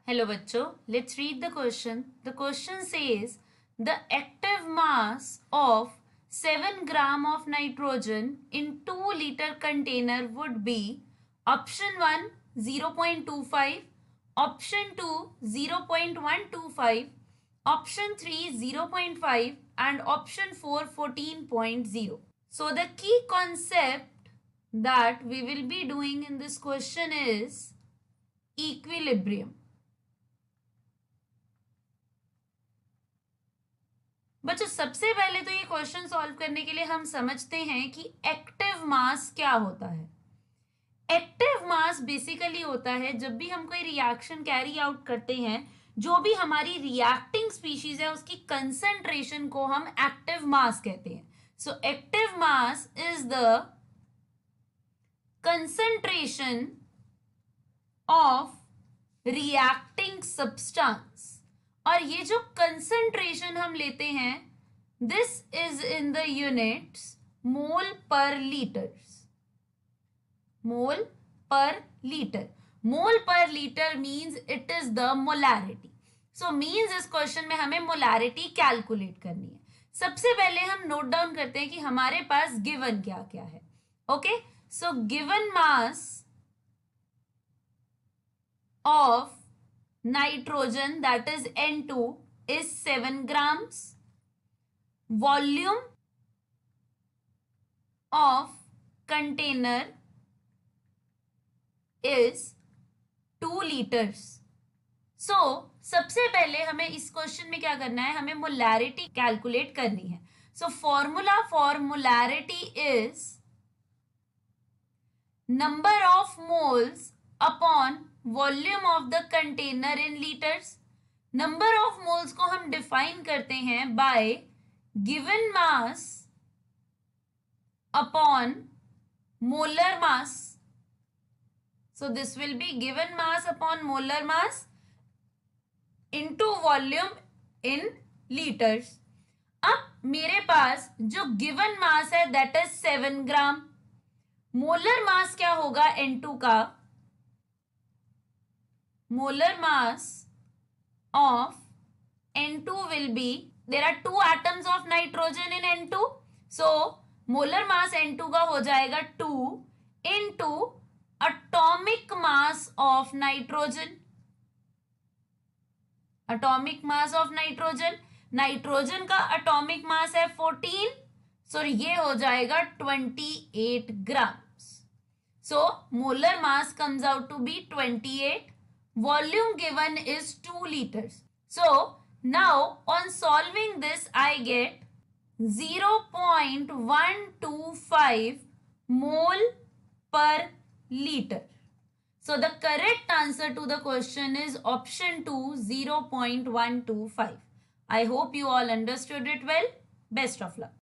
Hello bachcho, let's read the question. The question says the active mass of 7 gram of nitrogen in 2 liter container would be option 1 0.25, option 2 0.125, option 3 0.5 and option 4 14.0. So the key concept that we will be doing in this question is equilibrium. बच्चों सबसे पहले तो ये question solve करने के लिए हम समझते हैं कि एक्टिव मास क्या होता है। एक्टिव मास बेसिकली होता है जब भी हम कोई रिएक्शन कैरी आउट करते हैं, जो भी हमारी रिएक्टिंग स्पीशीज है उसकी कंसंट्रेशन को हम एक्टिव मास कहते हैं। So active mass is the concentration of reacting substance. और ये जो कंसंट्रेशन हम लेते हैं, this is in the units mole per litres. Mole per litre, mole per litre means it is the molarity. So means इस question में हमें molarity calculate करनी है। सबसे पहले हम नोट डाउन करते हैं कि हमारे पास गिवन क्या क्या है। Okay, so given mass of nitrogen, that is N2, is 7 grams. Volume of container is 2 liters. So सबसे पहले हमें इस क्वेश्चन में क्या करना है, हमें मोलैरिटी कैलकुलेट करनी है। So formula for molarity is number of moles upon volume of the container in litres. Number of moles को हम डिफाइन करते हैं bye given mass upon molar mass. So this will be given mass upon molar mass into volume in litres. अब मेरे पास जो given mass है that is 7 gram. Molar mass क्या होगा N2 का? Molar mass of N2 will be, there are 2 atoms of nitrogen in N2, so molar mass N2 का हो जाएगा 2 into atomic mass of nitrogen. Atomic mass of nitrogen, nitrogen का atomic mass है 14, so ये हो जाएगा 28 grams. So molar mass comes out to be 28. Volume given is 2 liters. So now on solving this I get 0.125 mole per liter. So the correct answer to the question is option 2, 0.125. I hope you all understood it well. Best of luck.